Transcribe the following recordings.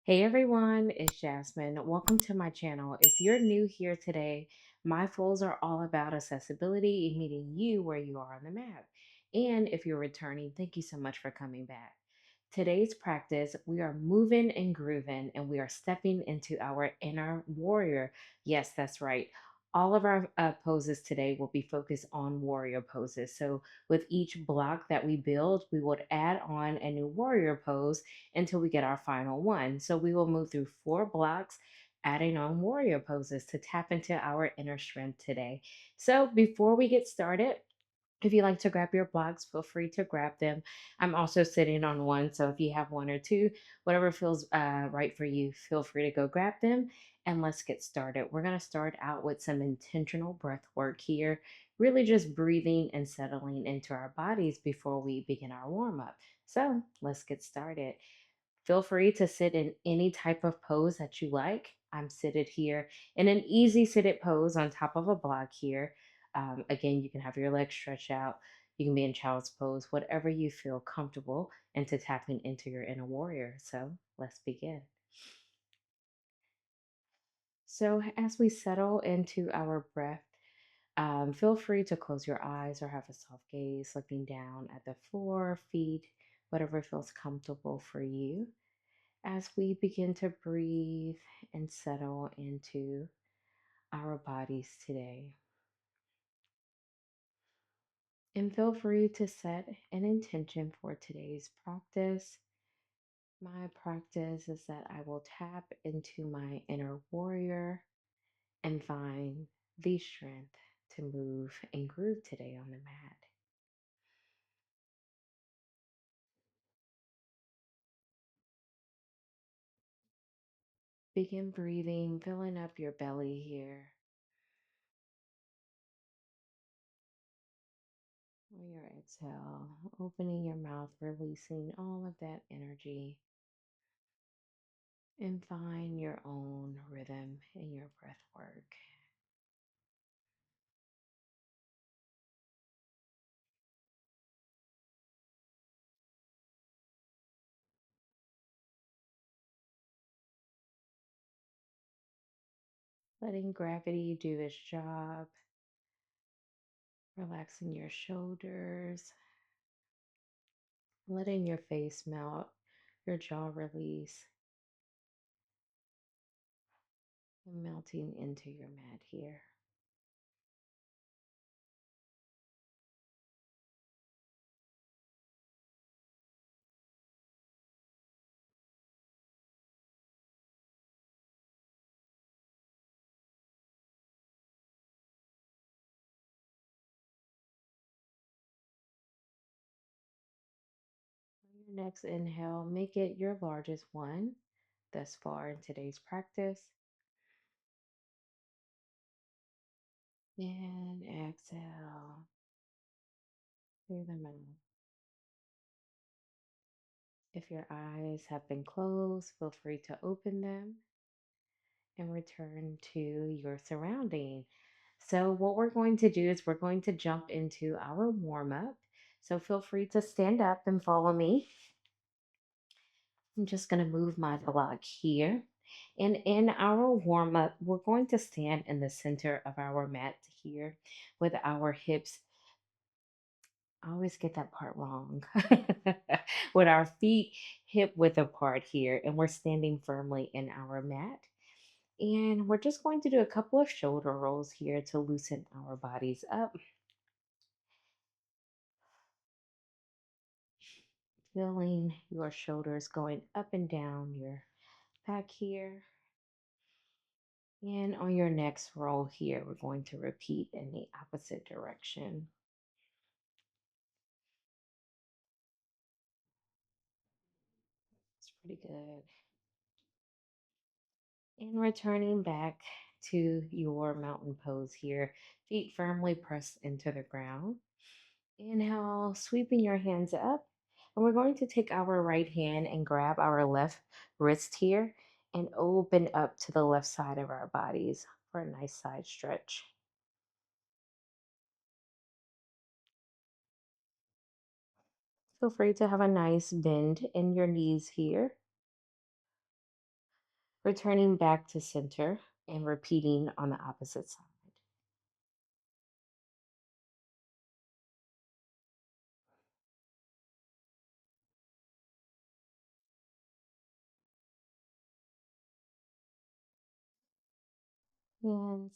Hey everyone, it's Jasmine. Welcome to my channel. If you're new here today, my flows are all about accessibility and meeting you where you are on the map. And if you're returning, thank you so much for coming back. Today's practice, we are moving and grooving and we are stepping into our inner warrior. Yes, that's right. All of our poses today will be focused on warrior poses. So, with each block that we build, we would add on a new warrior pose until we get our final one. So we will move through 4 blocks, adding on warrior poses to tap into our inner strength today. So before we get started, if you like to grab your blocks, feel free to grab them. I'm also sitting on one, so if you have one or two, whatever feels right for you, feel free to go grab them. And let's get started. We're going to start out with some intentional breath work here, really just breathing and settling into our bodies before we begin our warm up. So let's get started. Feel free to sit in any type of pose that you like. I'm seated here in an easy seated pose on top of a block here. Again, you can have your legs stretched out. You can be in child's pose, whatever you feel comfortable, and to tapping into your inner warrior. So let's begin. So, as we settle into our breath, feel free to close your eyes or have a soft gaze, looking down at the floor, feet, whatever feels comfortable for you. As we begin to breathe and settle into our bodies today. And feel free to set an intention for today's practice. My practice is that I will tap into my inner warrior and find the strength to move and groove today on the mat. Begin breathing, filling up your belly here. On your exhale, opening your mouth, releasing all of that energy. And find your own rhythm in your breath work. Letting gravity do its job, relaxing your shoulders, letting your face melt, your jaw release, and melting into your mat here. On your next inhale, make it your largest one thus far in today's practice. And exhale through the mouth. If your eyes have been closed, feel free to open them and return to your surrounding. So, what we're going to do is we're going to jump into our warm up. So, feel free to stand up and follow me. I'm just going to move my block here. And in our warm up, we're going to stand in the center of our mat here with our hips. I always get that part wrong. With our feet hip width apart here, and we're standing firmly in our mat. And we're just going to do a couple of shoulder rolls here to loosen our bodies up. Feeling your shoulders going up and down your back here. And on your next roll here, we're going to repeat in the opposite direction. It's pretty good. And returning back to your mountain pose here, feet firmly pressed into the ground. Inhale, sweeping your hands up. And we're going to take our right hand and grab our left wrist here and open up to the left side of our bodies for a nice side stretch. Feel free to have a nice bend in your knees here. returning back to center and repeating on the opposite side. Hands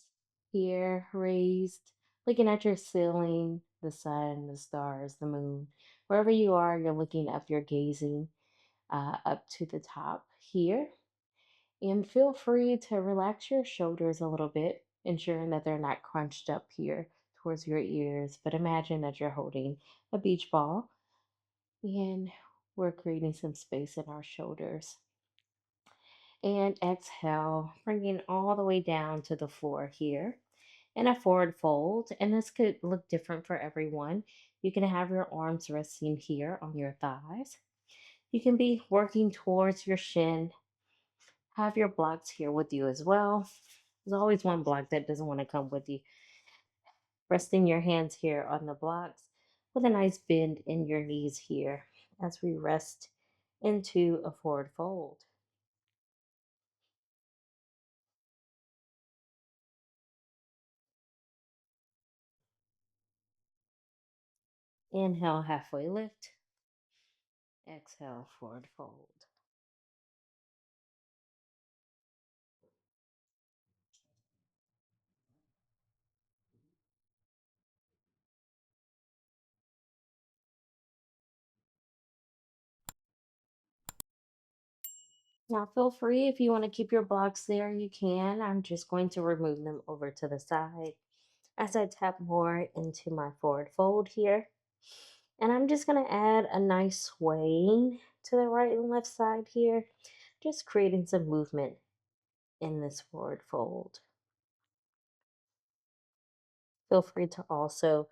here raised, looking at your ceiling, the sun, the stars, the moon. Wherever you are, you're looking up, you're gazing up to the top here. And feel free to relax your shoulders a little bit, ensuring that they're not crunched up here towards your ears. But imagine that you're holding a beach ball and we're creating some space in our shoulders. And exhale, bringing all the way down to the floor here in a forward fold. And this could look different for everyone. You can have your arms resting here on your thighs. You can be working towards your shin. Have your blocks here with you as well. There's always one block that doesn't want to come with you. Resting your hands here on the blocks with a nice bend in your knees here as we rest into a forward fold. Inhale, halfway lift. Exhale, forward fold. Now, feel free if you want to keep your blocks there, you can. I'm just going to remove them over to the side as I tap more into my forward fold here. And I'm just going to add a nice swaying to the right and left side here, just creating some movement in this forward fold. Feel free to also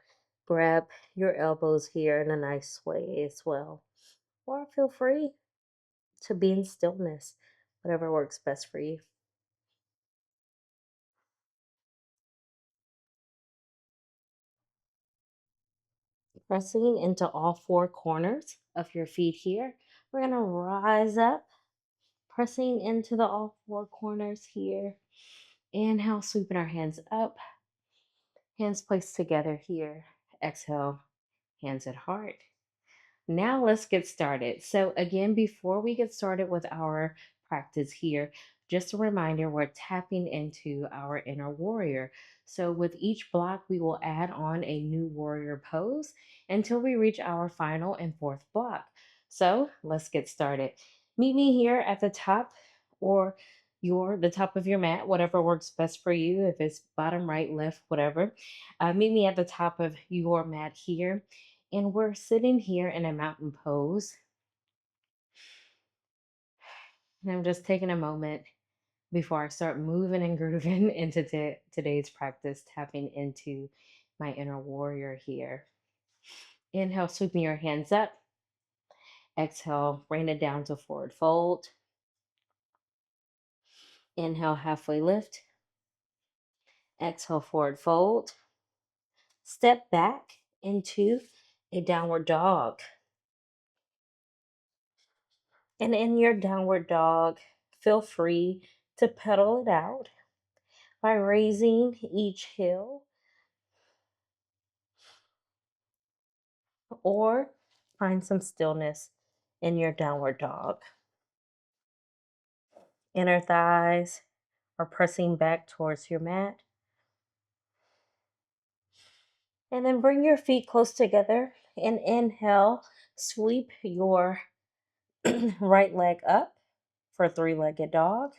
grab your elbows here in a nice sway as well. Or feel free to be in stillness, whatever works best for you. Pressing into all four corners of your feet here. We're going to rise up, pressing into the all four corners here. Inhale, sweeping our hands up, hands placed together here. Exhale, hands at heart. Now let's get started. So again, before we get started with our practice here, just a reminder, we're tapping into our inner warrior. So with each block, we will add on a new warrior pose until we reach our final and fourth block. So let's get started. Meet me here at the top or the top of your mat, whatever works best for you. If it's bottom, right, left, whatever. Meet me at the top of your mat here. And we're sitting here in a mountain pose. And I'm just taking a moment before I start moving and grooving into today's practice, tapping into my inner warrior here. Inhale, sweeping your hands up. Exhale, bring it down to forward fold. Inhale, halfway lift. Exhale, forward fold. Step back into a downward dog. And in your downward dog, feel free to pedal it out by raising each heel or find some stillness in your downward dog. Inner thighs are pressing back towards your mat. And then bring your feet close together and inhale, sweep your right leg up for three-legged dog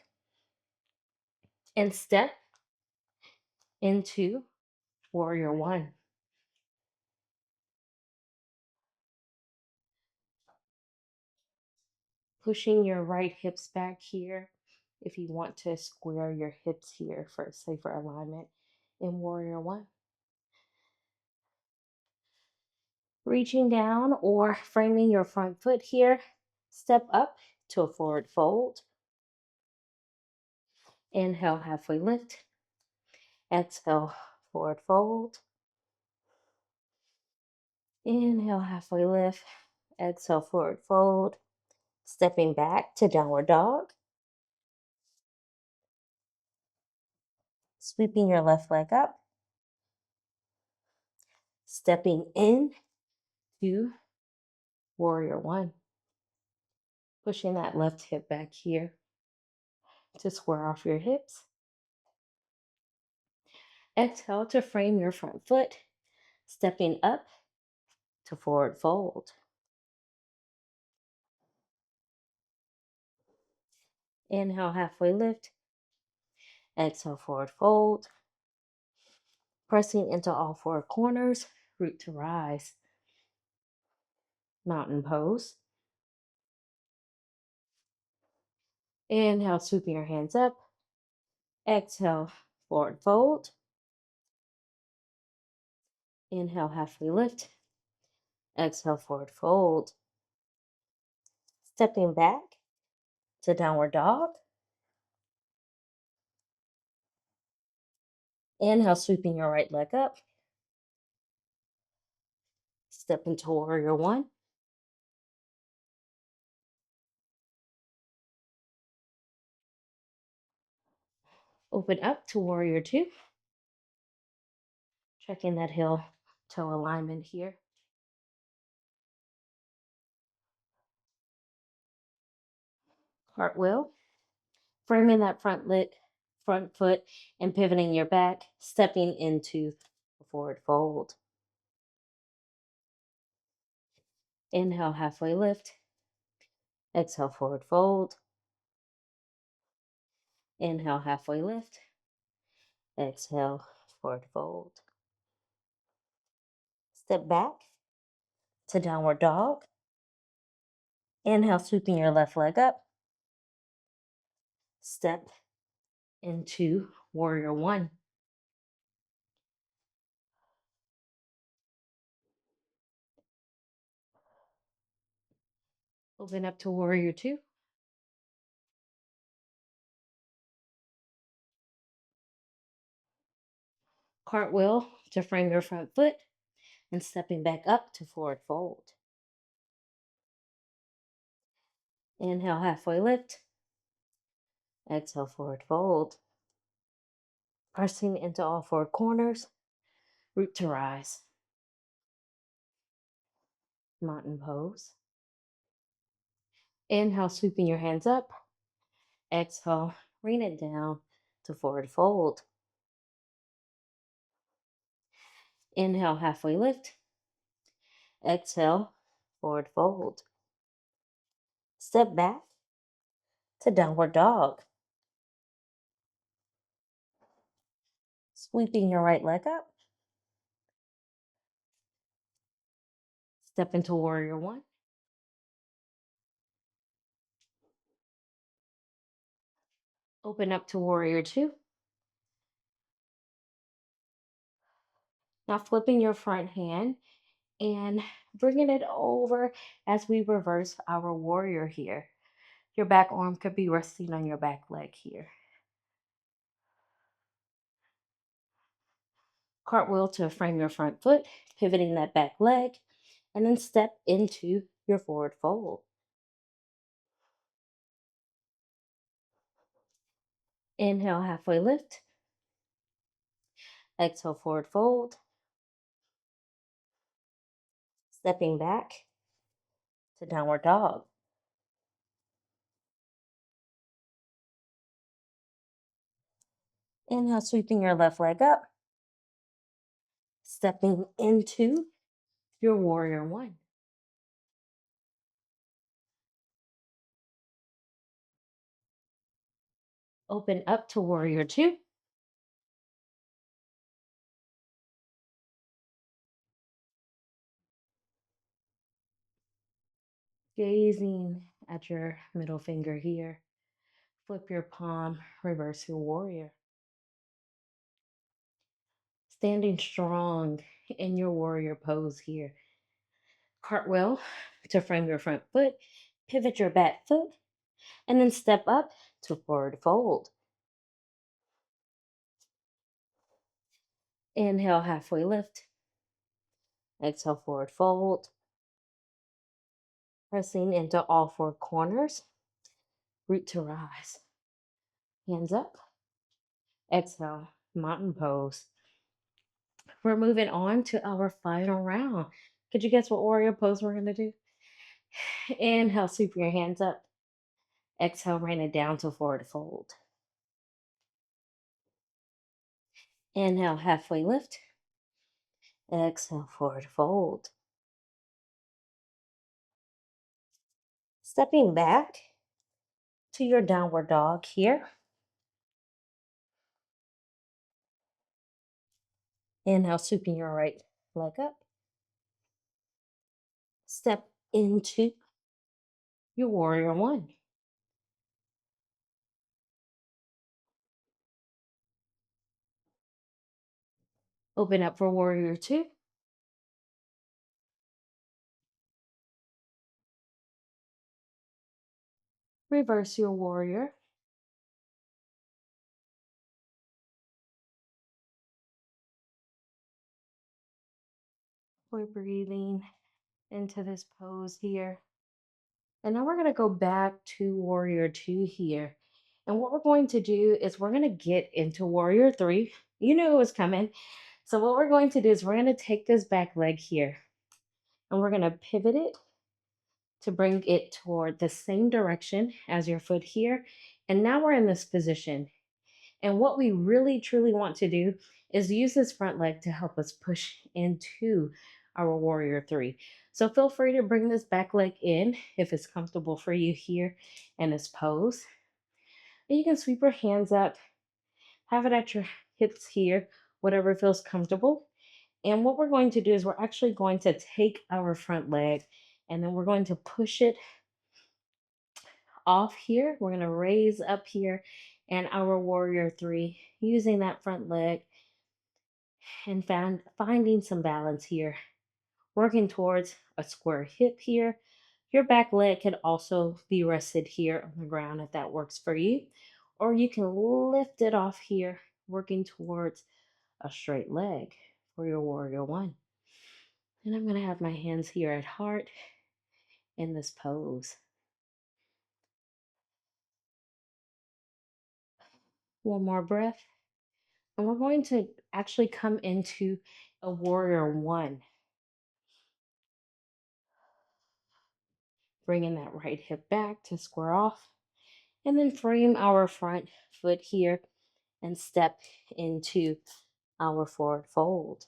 and step into warrior one. Pushing your right hips back here if you want to square your hips here for safer alignment in warrior one. Reaching down or framing your front foot here, step up to a forward fold. Inhale, halfway lift. Exhale, forward fold. Inhale, halfway lift. Exhale, forward fold. Stepping back to downward dog. Sweeping your left leg up, stepping in to warrior one. Pushing that left hip back here to square off your hips. Exhale to frame your front foot, stepping up to forward fold. Inhale, halfway lift. Exhale, forward fold. Pressing into all four corners, root to rise. Mountain pose. Inhale, sweeping your hands up. Exhale, forward fold. Inhale, halfway lift. Exhale, forward fold. Stepping back to downward dog. Inhale, sweeping your right leg up. Step into warrior one. Open up to warrior two. Checking that heel toe alignment here. Cartwheel. Framing that front foot and pivoting your back, stepping into a forward fold. Inhale, halfway lift. Exhale, forward fold. Inhale, halfway lift. Exhale, forward fold. Step back to downward dog. Inhale, sweeping your left leg up. Step into warrior one. Open up to warrior two. Cartwheel to frame your front foot and stepping back up to forward fold. Inhale, halfway lift. Exhale, forward fold. Pressing into all four corners, root to rise. Mountain pose. Inhale, sweeping your hands up. Exhale, rain it down to forward fold. Inhale, halfway lift. Exhale, forward fold. Step back to downward dog. Sweeping your right leg up. Step into warrior one. Open up to warrior two. Now flipping your front hand and bringing it over as we reverse our warrior here. Your back arm could be resting on your back leg here. Cartwheel to frame your front foot, pivoting that back leg, and then step into your forward fold. Inhale, halfway lift. Exhale, forward fold. Stepping back to downward dog. Inhale, sweeping your left leg up. Stepping into your warrior one. Open up to warrior two. Gazing at your middle finger here. Flip your palm, reverse your warrior. Standing strong in your warrior pose here. Cartwheel to frame your front foot, pivot your back foot, and then step up to forward fold. Inhale, halfway lift. Exhale, forward fold. Pressing into all four corners, root to rise. Hands up. Exhale, mountain pose. We're moving on to our final round. Could you guess what warrior pose we're going to do? Inhale, sweep your hands up. Exhale, rain it down to forward fold. Inhale, halfway lift. Exhale, forward fold. Stepping back to your downward dog here. Inhale, sweeping your right leg up. Step into your warrior one. Open up for warrior two. Reverse your warrior. We're breathing into this pose here. And now we're going to go back to warrior two here. And what we're going to do is we're going to get into warrior three. You knew it was coming. So what we're going to do is we're going to take this back leg here and we're going to pivot it to bring it toward the same direction as your foot here. And now we're in this position. And what we really truly want to do is use this front leg to help us push into our warrior three. So feel free to bring this back leg in if it's comfortable for you here in this pose. And you can sweep your hands up, have it at your hips here, whatever feels comfortable. And what we're going to do is we're actually going to take our front leg and then we're going to push it off here. We're going to raise up here and our warrior three using that front leg and finding some balance here. Working towards a square hip here. Your back leg can also be rested here on the ground if that works for you. Or you can lift it off here, working towards a straight leg for your warrior one. And I'm going to have my hands here at heart in this pose. One more breath. And we're going to actually come into a warrior one. Bringing that right hip back to square off. And then frame our front foot here and step into our forward fold.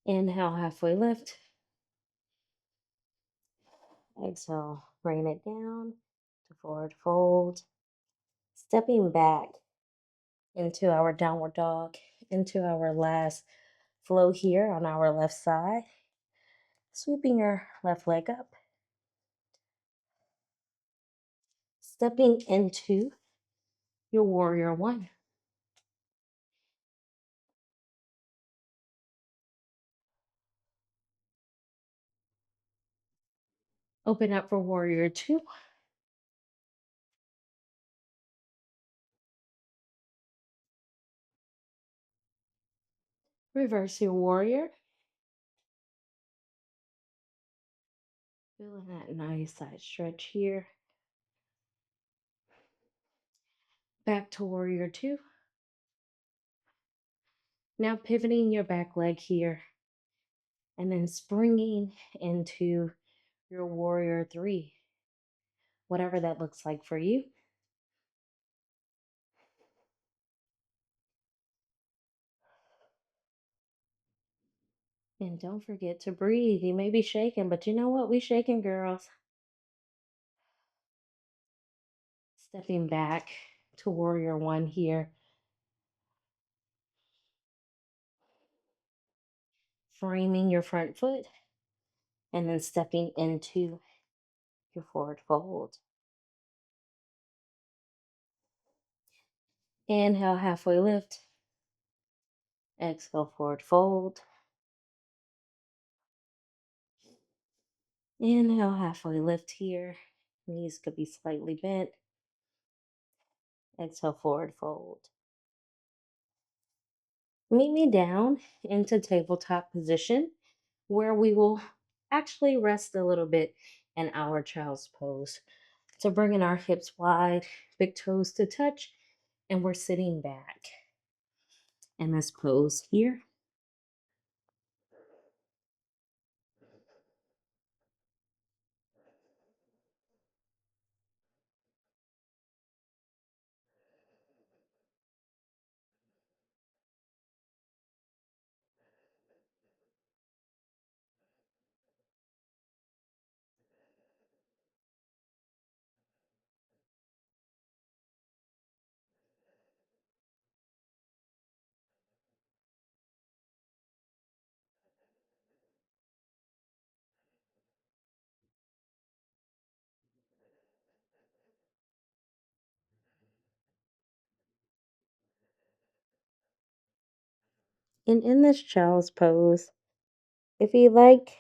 Inhale, halfway lift. Exhale, bring it down to forward fold. Stepping back into our downward dog, into our last flow here on our left side. Sweeping your left leg up. Stepping into your warrior one. Open up for warrior two. Reverse your warrior. Feeling that nice side stretch here. Back to warrior two. Now pivoting your back leg here and then springing into your warrior three, whatever that looks like for you. And don't forget to breathe. You may be shaking, but you know what? We shaking, girls. Stepping back to warrior one here. Framing your front foot and then stepping into your forward fold. Inhale, halfway lift. Exhale, forward fold. Inhale, halfway lift here. Knees could be slightly bent. Exhale, forward fold. Meet me down into tabletop position where we will actually rest a little bit in our child's pose. So bringing our hips wide, big toes to touch, And we're sitting back in this pose here. And in this child's pose, if you like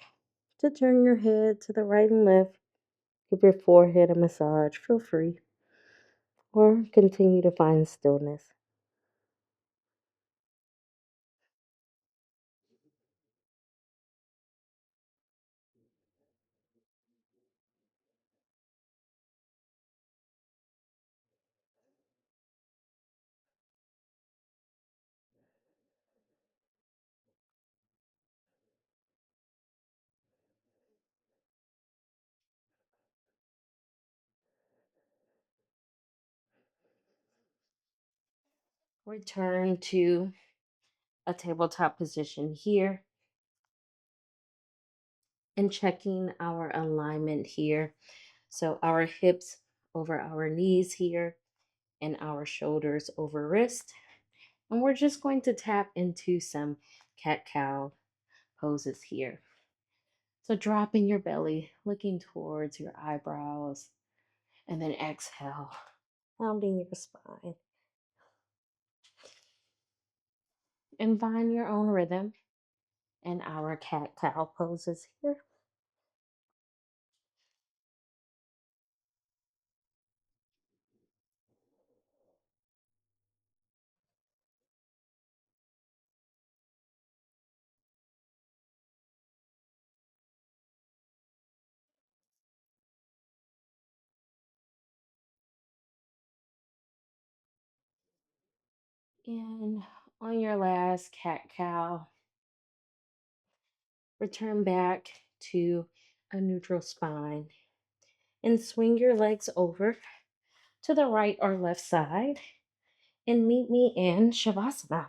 to turn your head to the right and left, give your forehead a massage, feel free, or continue to find stillness. Return to a tabletop position here and checking our alignment here. So our hips over our knees here and our shoulders over wrist. And we're just going to tap into some cat cow poses here. So dropping your belly, looking towards your eyebrows, and then exhale, rounding your spine. And find your own rhythm in our cat cow poses here. And on your last cat cow, return back to a neutral spine and swing your legs over to the right or left side and meet me in Shavasana.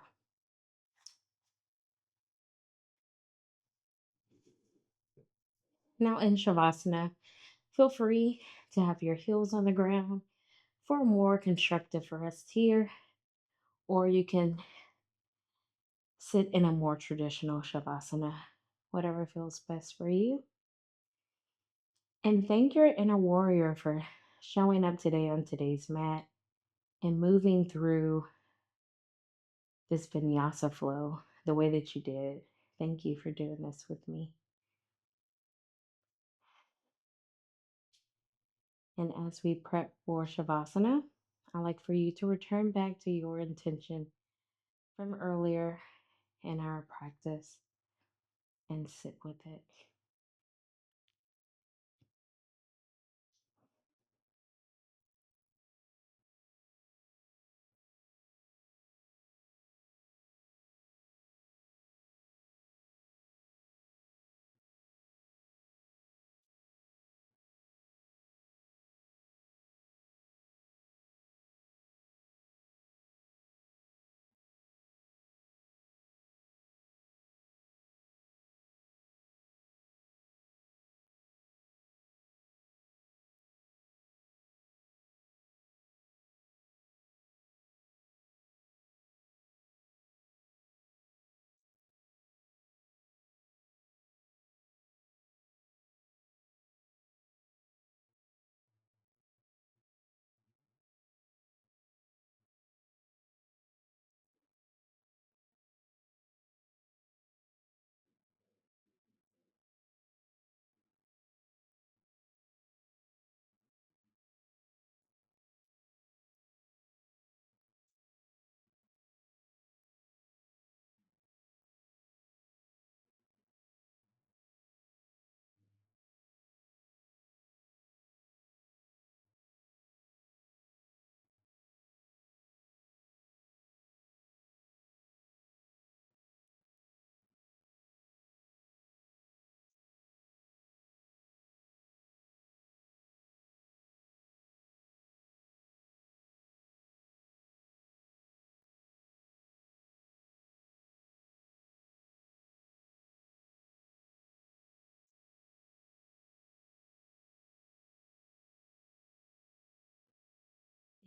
Now, in Shavasana, feel free to have your heels on the ground for a more constructive rest here, or you can sit in a more traditional Shavasana, whatever feels best for you. And thank your inner warrior for showing up today on today's mat and moving through this vinyasa flow the way that you did. Thank you for doing this with me. And as we prep for Shavasana, I'd like for you to return back to your intention from earlier in our practice and sit with it.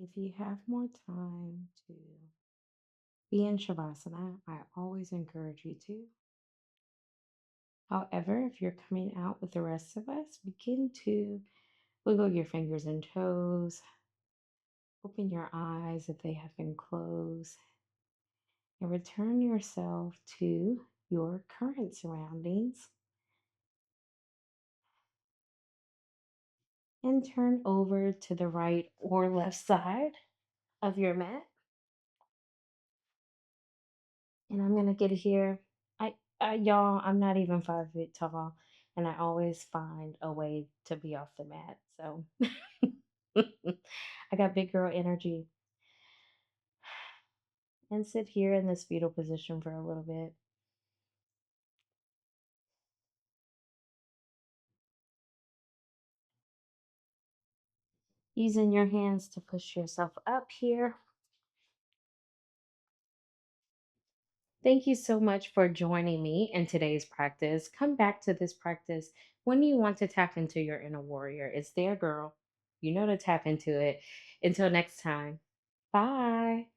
If you have more time to be in Shavasana, I always encourage you to. However, if you're coming out with the rest of us, begin to wiggle your fingers and toes, open your eyes if they have been closed, and return yourself to your current surroundings. And turn over to the right or left side of your mat. And I'm gonna get here. Y'all, I'm not even 5 feet tall, and I always find a way to be off the mat. So I got big girl energy, and sit here in this fetal position for a little bit. Using your hands to push yourself up here. Thank you so much for joining me in today's practice. Come back to this practice when you want to tap into your inner warrior. It's there, girl. You know to tap into it. Until next time, bye.